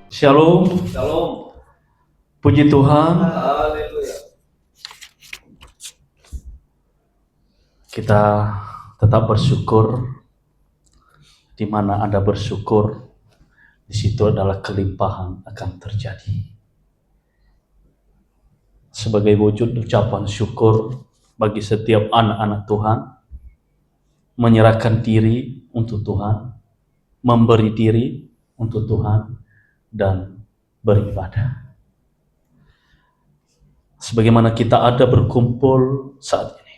Shalom, Shalom. puji Tuhan. Haleluya. Kita tetap bersyukur. Di mana Anda bersyukur, di situ adalah kelimpahan akan terjadi. Sebagai wujud ucapan syukur bagi setiap anak-anak Tuhan, menyerahkan diri untuk Tuhan, memberi diri untuk Tuhan, dan beribadah. Sebagaimana kita ada berkumpul saat ini,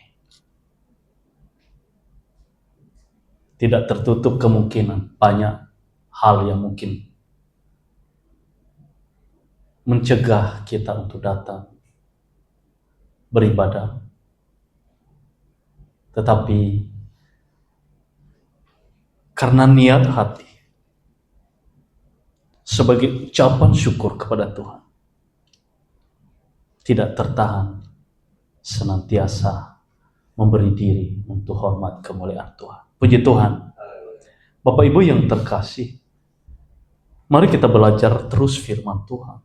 tidak tertutup kemungkinan banyak hal yang mungkin mencegah kita untuk datang beribadah. Tetapi karena niat hati sebagai ucapan syukur kepada Tuhan, tidak tertahan, senantiasa memberi diri untuk hormat kemuliaan Tuhan. Puji Tuhan. Bapak Ibu yang terkasih, mari kita belajar terus firman Tuhan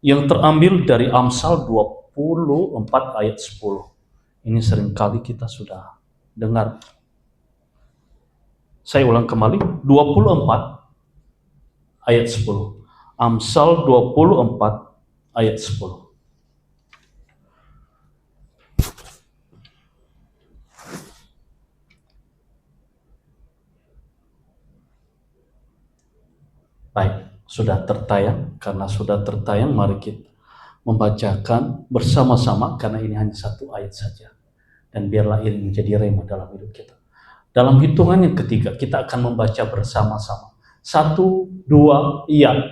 yang terambil dari Amsal 24 ayat 10. Ini seringkali kita sudah dengar. Saya ulang kembali, 24 ayat 10. Amsal 24 ayat 10. Baik, sudah tertayang. Karena sudah tertayang, mari kita membacakan bersama-sama, karena ini hanya satu ayat saja. Dan biarlah ini menjadi rema dalam hidup kita. Dalam hitungan yang ketiga, kita akan membaca bersama-sama. 1, 2, iya.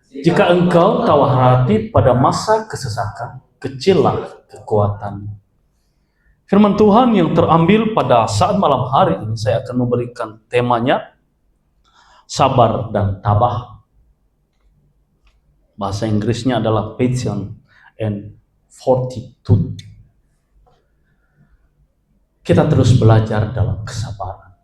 Jika engkau tawar hati pada masa kesesakan, kecillah kekuatan. Firman Tuhan yang terambil pada saat malam hari ini, saya akan memberikan temanya, sabar dan tabah. Bahasa Inggrisnya adalah patience and fortitude. Kita terus belajar dalam kesabaran.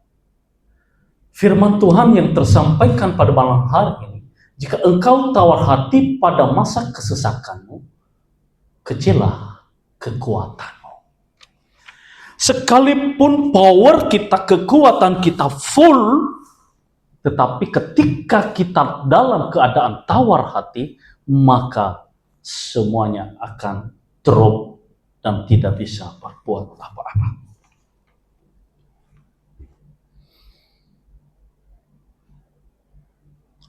Firman Tuhan yang tersampaikan pada malam hari ini, jika engkau tawar hati pada masa kesesakanmu, kecillah kekuatanmu. Sekalipun power kita, kekuatan kita full, tetapi ketika kita dalam keadaan tawar hati, maka semuanya akan drop dan tidak bisa berbuat apa-apa.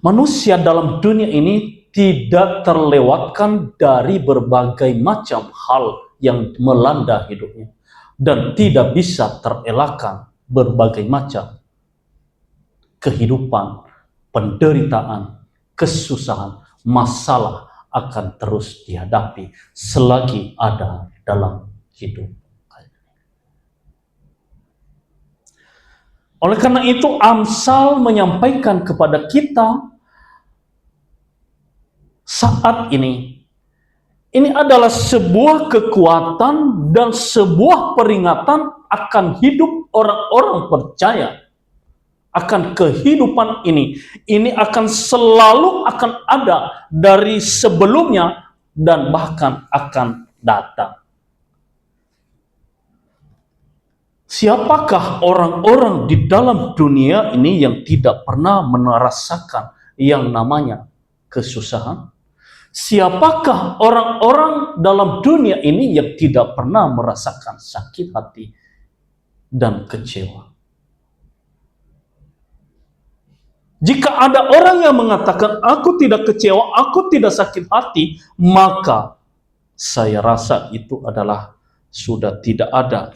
Manusia dalam dunia ini tidak terlewatkan dari berbagai macam hal yang melanda hidupnya, dan tidak bisa terelakkan berbagai macam kehidupan, penderitaan, kesusahan, masalah akan terus dihadapi selagi ada dalam hidup. Oleh karena itu, Amsal menyampaikan kepada kita saat ini adalah sebuah kekuatan dan sebuah peringatan akan hidup orang-orang percaya. Akan kehidupan ini akan selalu akan ada dari sebelumnya dan bahkan akan datang. Siapakah orang-orang di dalam dunia ini yang tidak pernah merasakan yang namanya kesusahan? Siapakah orang-orang dalam dunia ini yang tidak pernah merasakan sakit hati dan kecewa? Jika ada orang yang mengatakan, aku tidak kecewa, aku tidak sakit hati, maka saya rasa itu adalah sudah tidak ada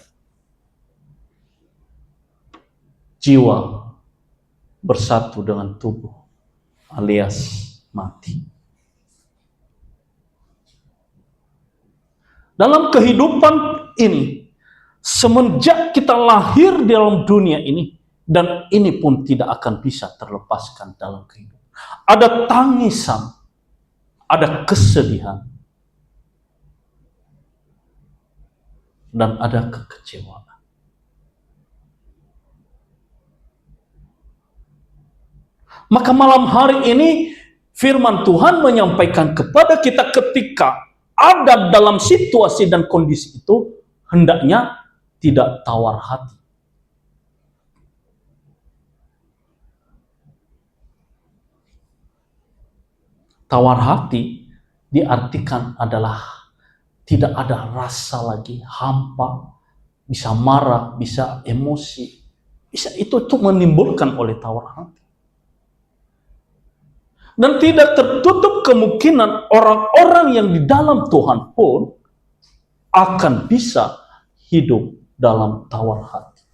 jiwa bersatu dengan tubuh, alias mati. Dalam kehidupan ini, semenjak kita lahir di dalam dunia ini, dan ini pun tidak akan bisa terlepaskan dalam kehidupan. Ada tangisan, ada kesedihan, dan ada kekecewaan. Maka malam hari ini Firman Tuhan menyampaikan kepada kita ketika ada dalam situasi dan kondisi itu, hendaknya tidak tawar hati. Tawar hati diartikan adalah tidak ada rasa lagi, hampa, bisa marah, bisa emosi, bisa itu menimbulkan oleh tawar hati. Dan tidak tertutup kemungkinan orang-orang yang di dalam Tuhan pun akan bisa hidup dalam tawar hati.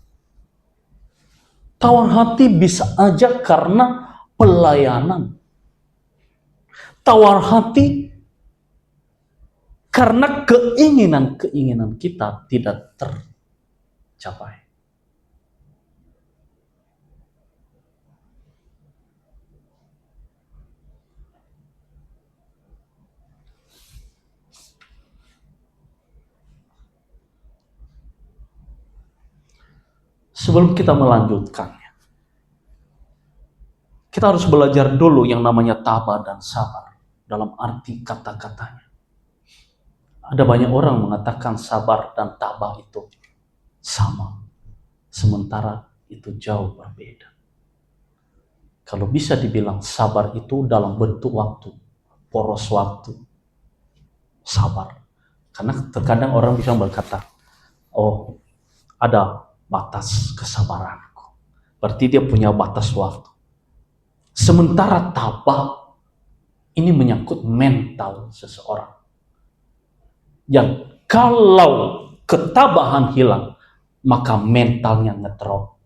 Tawar hati bisa aja karena pelayanan. Tawar hati karena keinginan-keinginan kita tidak tercapai. Sebelum kita melanjutkannya, kita harus belajar dulu yang namanya tabah dan sabar dalam arti kata-katanya. Ada banyak orang mengatakan sabar dan tabah itu sama, sementara itu jauh berbeda. Kalau bisa dibilang sabar itu dalam bentuk waktu, poros waktu, sabar. Karena terkadang orang bisa berkata, oh ada batas kesabaranku. Berarti dia punya batas waktu. Sementara tabah ini menyangkut mental seseorang. Yang kalau ketabahan hilang, maka mentalnya ngedrop.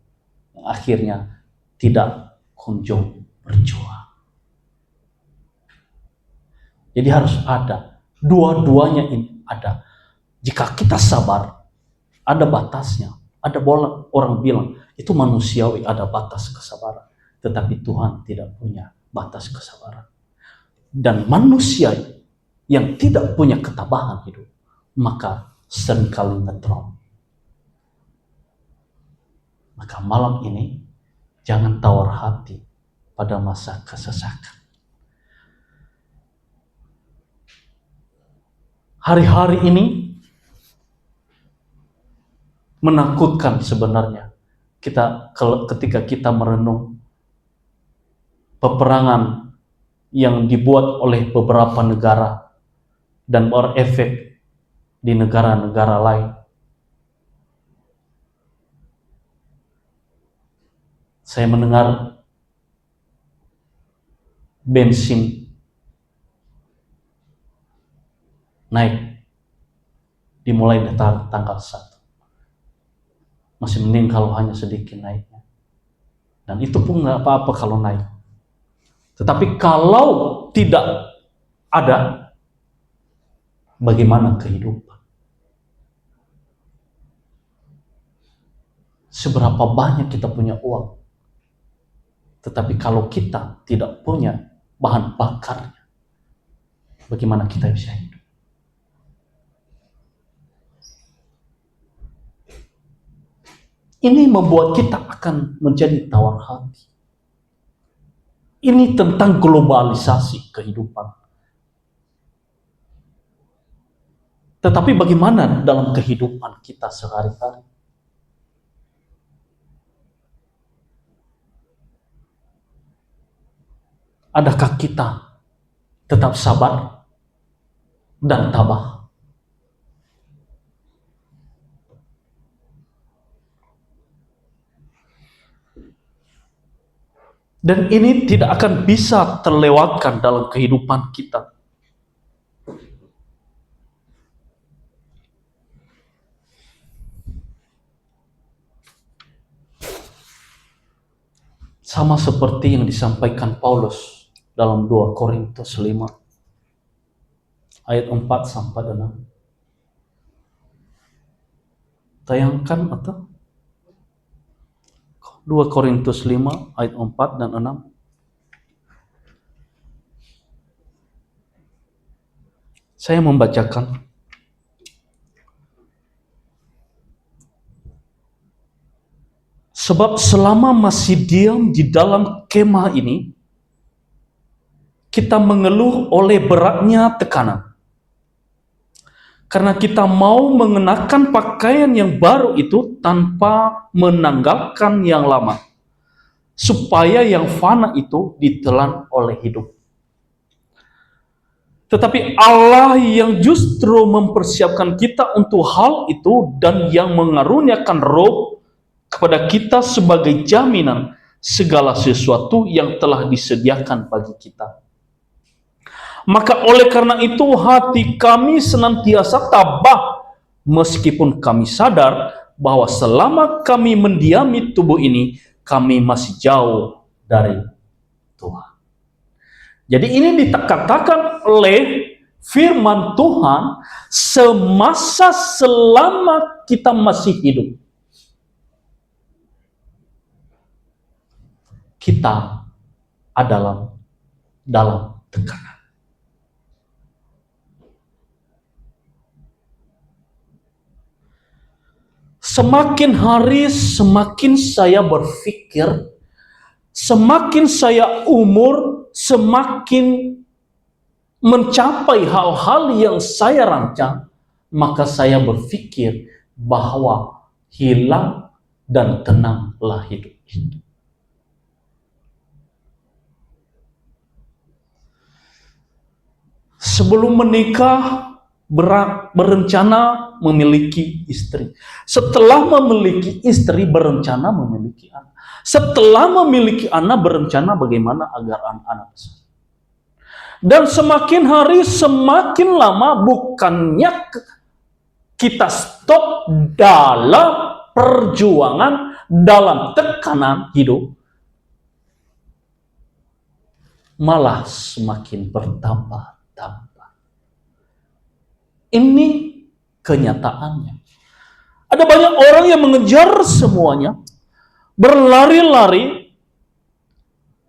Akhirnya tidak kunjung berjuang. Jadi harus ada. Dua-duanya ini ada. Jika kita sabar, ada batasnya. Ada orang bilang, itu manusiawi, ada batas kesabaran. Tetapi Tuhan tidak punya batas kesabaran. Dan manusia yang tidak punya ketabahan hidup, maka seringkali ngedrop. Maka malam ini, jangan tawar hati pada masa kesesakan. Hari-hari ini menakutkan sebenarnya. Ketika kita merenung peperangan yang dibuat oleh beberapa negara dan berefek di negara-negara lain. Saya mendengar bensin naik dimulai dari tanggal 1. Masih mending kalau hanya sedikit naiknya. Dan itu pun nggak apa-apa kalau naik. Tetapi kalau tidak ada, bagaimana kehidupan? Seberapa banyak kita punya uang, tetapi kalau kita tidak punya bahan bakarnya, bagaimana kita bisa hidup? Ini membuat kita akan menjadi tawar hati. Ini tentang globalisasi kehidupan. Tetapi bagaimana dalam kehidupan kita sehari-hari? Adakah kita tetap sabar dan tabah? Dan ini tidak akan bisa terlewatkan dalam kehidupan kita. Sama seperti yang disampaikan Paulus dalam 2 Korintus 5 ayat 4 sampai 6. Tayangkan atau 2 Korintus 5 ayat 4 dan 6. Saya membacakan. Sebab selama masih diam di dalam kemah ini, kita mengeluh oleh beratnya tekanan. Karena kita mau mengenakan pakaian yang baru itu tanpa menanggalkan yang lama. Supaya yang fana itu ditelan oleh hidup. Tetapi Allah yang justru mempersiapkan kita untuk hal itu dan yang mengaruniakan roh kepada kita sebagai jaminan segala sesuatu yang telah disediakan bagi kita. Maka oleh karena itu hati kami senantiasa tabah meskipun kami sadar bahwa selama kami mendiami tubuh ini, kami masih jauh dari Tuhan. Jadi ini dikatakan oleh firman Tuhan semasa selama kita masih hidup. Kita adalah dalam tekanan. Semakin hari semakin saya berpikir, semakin saya umur, semakin mencapai hal-hal yang saya rancang, maka saya berpikir bahwa hilang dan tenanglah hidup ini. Sebelum menikah, berencana memiliki istri. Setelah memiliki istri, berencana memiliki anak. Setelah memiliki anak, berencana bagaimana agar anak-anak besar. Dan semakin hari semakin lama, bukannya kita stop dalam perjuangan, dalam tekanan hidup, malah semakin bertambah-tambah. Ini kenyataannya. Ada banyak orang yang mengejar semuanya, berlari-lari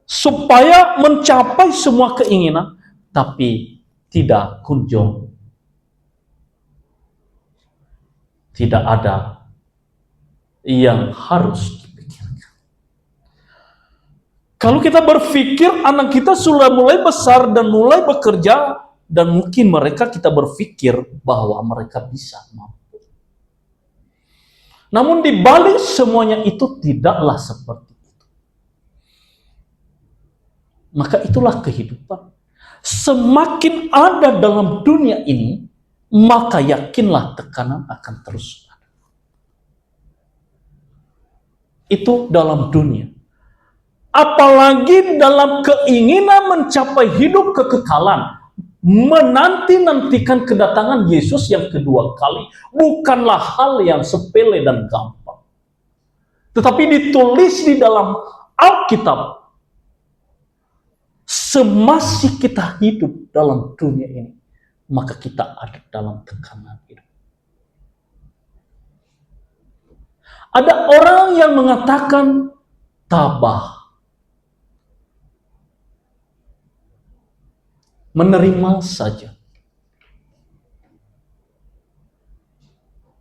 supaya mencapai semua keinginan, tapi tidak kunjung. Tidak ada yang harus dipikirkan. Kalau kita berpikir anak kita sudah mulai besar dan mulai bekerja, dan mungkin mereka kita berpikir bahwa mereka bisa mampu. Namun di balik semuanya itu tidaklah seperti itu. Maka itulah kehidupan. Semakin ada dalam dunia ini, maka yakinlah tekanan akan terus ada. Itu dalam dunia. Apalagi dalam keinginan mencapai hidup kekekalan, menanti-nantikan kedatangan Yesus yang kedua kali, bukanlah hal yang sepele dan gampang. Tetapi ditulis di dalam Alkitab, semasih kita hidup dalam dunia ini, maka kita ada dalam tekanan hidup. Ada orang yang mengatakan tabah, menerima saja.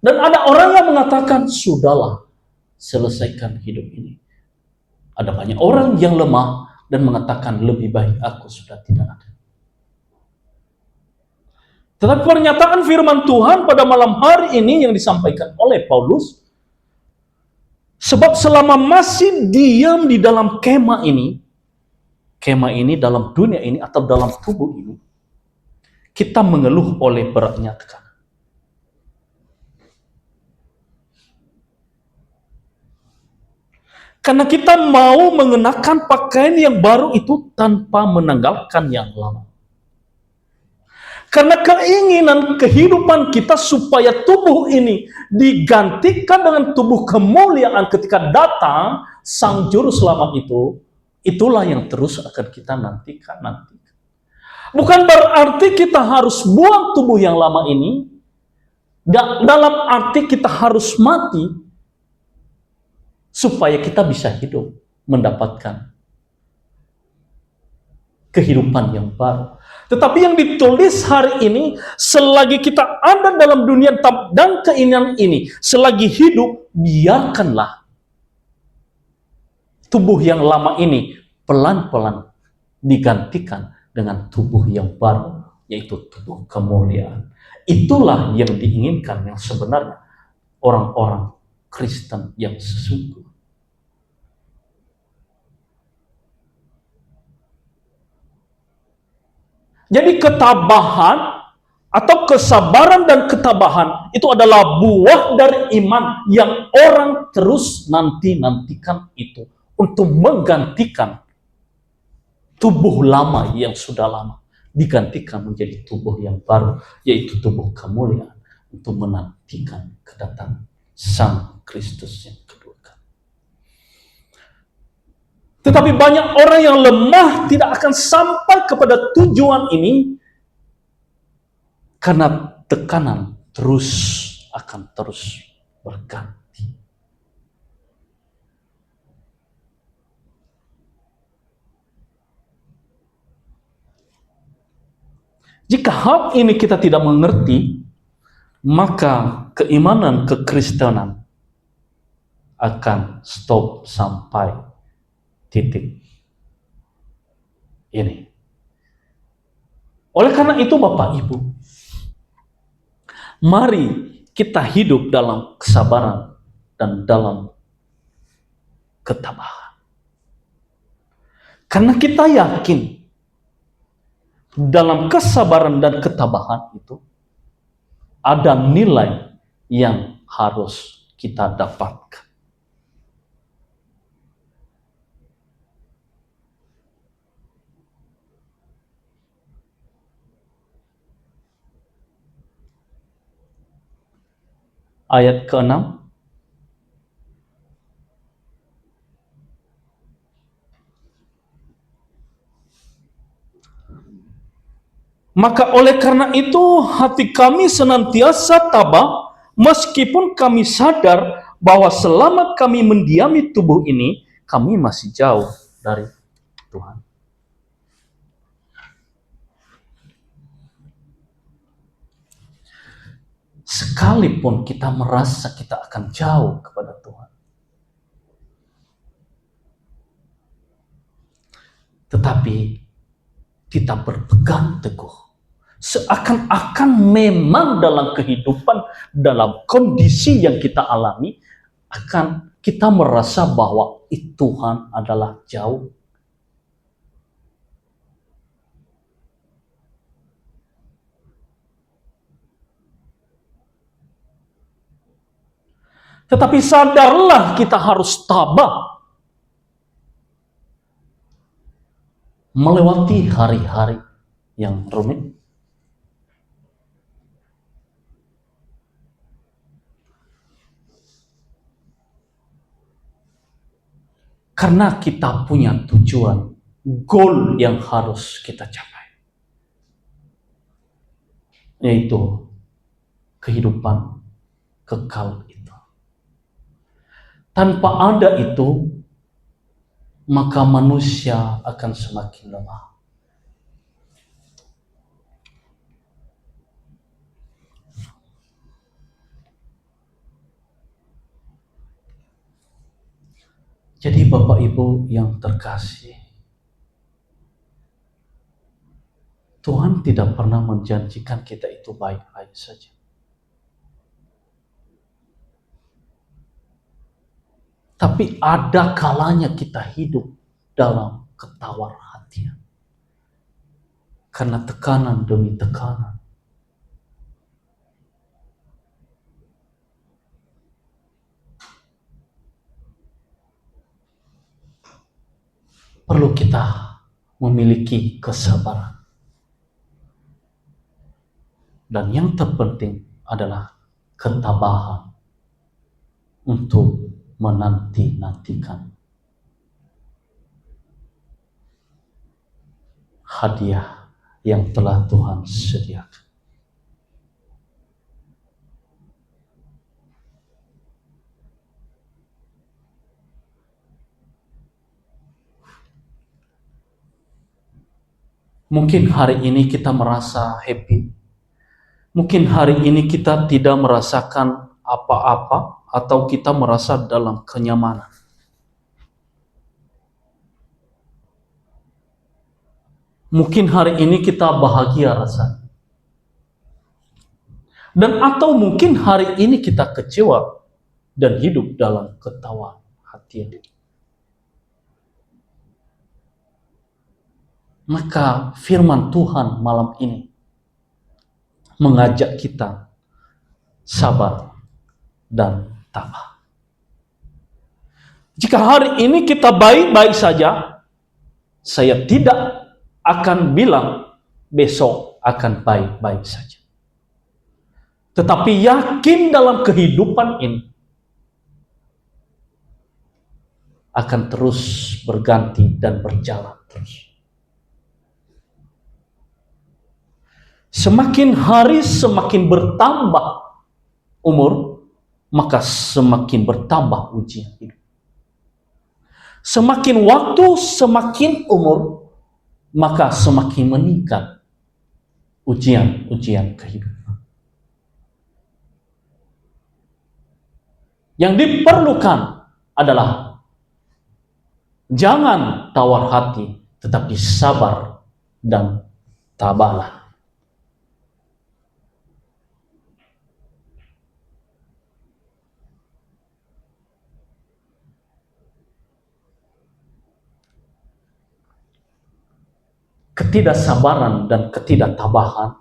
Dan ada orang yang mengatakan, sudahlah, selesaikan hidup ini. Ada banyak orang yang lemah dan mengatakan, lebih baik aku sudah tidak ada. Tetapi pernyataan firman Tuhan pada malam hari ini yang disampaikan oleh Paulus, sebab selama masih diam di dalam kemah ini dalam dunia ini atau dalam tubuh ini, kita mengeluh oleh beratnya tekanan. Karena kita mau mengenakan pakaian yang baru itu tanpa menanggalkan yang lama. Karena keinginan kehidupan kita supaya tubuh ini digantikan dengan tubuh kemuliaan ketika datang Sang Juru Selamat itu, itulah yang terus akan kita nantikan. Bukan berarti kita harus buang tubuh yang lama ini, dalam arti kita harus mati, supaya kita bisa hidup, mendapatkan kehidupan yang baru. Tetapi yang ditulis hari ini, selagi kita ada dalam dunia dan keinginan ini, selagi hidup, biarkanlah tubuh yang lama ini pelan-pelan digantikan dengan tubuh yang baru, yaitu tubuh kemuliaan. Itulah yang diinginkan yang sebenarnya orang-orang Kristen yang sesungguhnya. Jadi ketabahan atau kesabaran dan ketabahan itu adalah buah dari iman yang orang terus nantikan itu untuk menggantikan tubuh lama yang sudah lama, digantikan menjadi tubuh yang baru, yaitu tubuh kemuliaan, untuk menantikan kedatangan Sang Kristus yang kedua kali. Tetapi banyak orang yang lemah tidak akan sampai kepada tujuan ini karena tekanan akan terus berganti. Jika hal ini kita tidak mengerti, maka keimanan kekristenan akan stop sampai titik ini. Oleh karena itu Bapak Ibu, mari kita hidup dalam kesabaran dan dalam ketabahan. Karena kita yakin dalam kesabaran dan ketabahan itu ada nilai yang harus kita dapatkan. Ayat ke-6. Maka oleh karena itu hati kami senantiasa tabah, meskipun kami sadar bahwa selama kami mendiami tubuh ini, kami masih jauh dari Tuhan. Sekalipun kita merasa kita akan jauh kepada Tuhan, tetapi kita berpegang teguh. Seakan-akan memang dalam kehidupan, dalam kondisi yang kita alami, akan kita merasa bahwa Tuhan adalah jauh. Tetapi sadarlah kita harus tabah melewati hari-hari yang rumit. Karena kita punya tujuan, goal yang harus kita capai, yaitu kehidupan kekal itu. Tanpa ada itu, maka manusia akan semakin lemah. Jadi Bapak Ibu yang terkasih, Tuhan tidak pernah menjanjikan kita itu baik-baik saja. Tapi ada kalanya kita hidup dalam ketawar hatian. Karena tekanan demi tekanan. Perlu kita memiliki kesabaran. Dan yang terpenting adalah ketabahan untuk menanti-nantikan hadiah yang telah Tuhan sediakan. Mungkin hari ini kita merasa happy. Mungkin hari ini kita tidak merasakan apa-apa atau kita merasa dalam kenyamanan. Mungkin hari ini kita bahagia rasanya. Dan atau mungkin hari ini kita kecewa dan hidup dalam ketawaan hati. Maka firman Tuhan malam ini mengajak kita sabar dan tabah. Jika hari ini kita baik-baik saja, saya tidak akan bilang besok akan baik-baik saja. Tetapi yakin dalam kehidupan ini akan terus berganti dan berjalan terus. Semakin hari semakin bertambah umur, maka semakin bertambah ujian hidup. Semakin waktu, semakin umur, maka semakin meningkat ujian-ujian kehidupan. Yang diperlukan adalah jangan tawar hati, tetapi sabar dan tabahlah. Ketidaksabaran dan ketidaktabahan,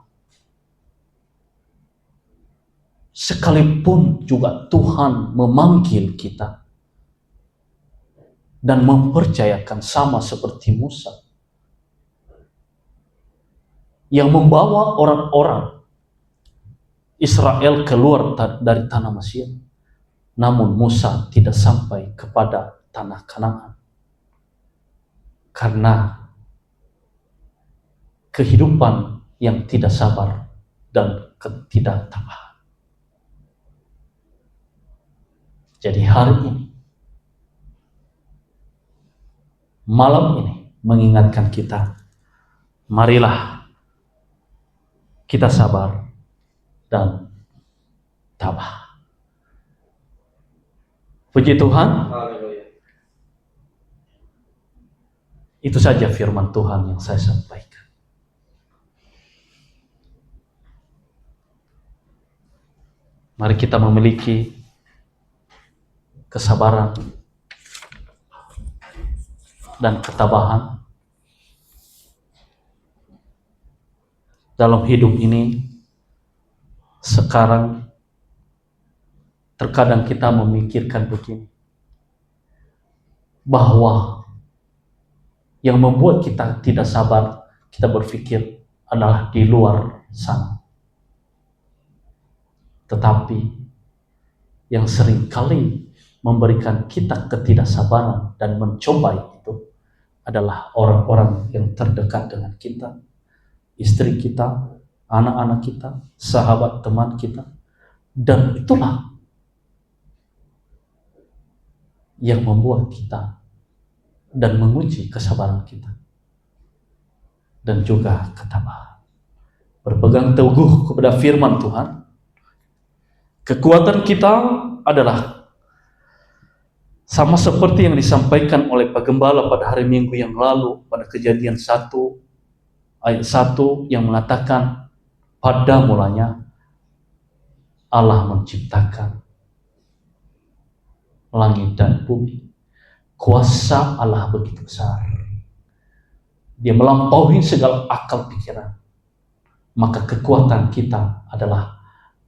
sekalipun juga Tuhan memanggil kita dan mempercayakan sama seperti Musa yang membawa orang-orang Israel keluar dari tanah Mesir, namun Musa tidak sampai kepada tanah Kanaan karena kehidupan yang tidak sabar dan ketidaktabahan. Jadi hari ini, malam ini mengingatkan kita, marilah kita sabar dan tabah. Puji Tuhan. Itu saja firman Tuhan yang saya sampaikan. Mari kita memiliki kesabaran dan ketabahan dalam hidup ini. Sekarang terkadang kita memikirkan begini, bahwa yang membuat kita tidak sabar, kita berpikir adalah di luar sana. Tetapi yang seringkali memberikan kita ketidaksabaran dan mencobai itu adalah orang-orang yang terdekat dengan kita, istri kita, anak-anak kita, sahabat teman kita, dan itulah yang membuat kita dan menguji kesabaran kita dan juga ketabahan. Berpegang teguh kepada firman Tuhan. Kekuatan kita adalah sama seperti yang disampaikan oleh Pak Gembala pada hari Minggu yang lalu, pada Kejadian 1 ayat 1 yang mengatakan, pada mulanya Allah menciptakan langit dan bumi. Kuasa Allah begitu besar, dia melampaui segala akal pikiran. Maka kekuatan kita adalah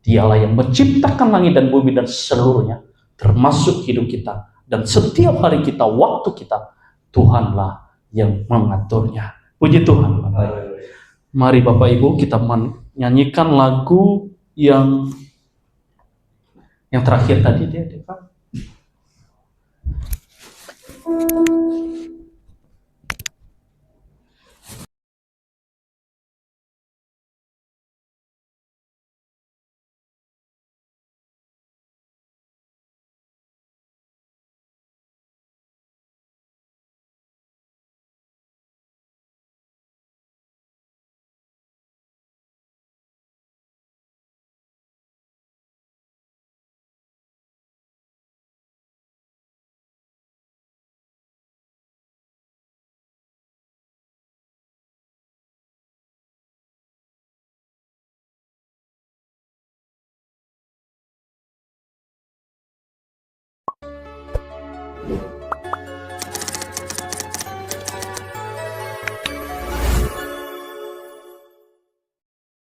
Dialah yang menciptakan langit dan bumi dan seluruhnya, termasuk hidup kita. Dan setiap hari kita, waktu kita, Tuhanlah yang mengaturnya. Puji Tuhan. Mari Bapak Ibu kita menyanyikan lagu yang terakhir tadi, Pak. wabarakatuh.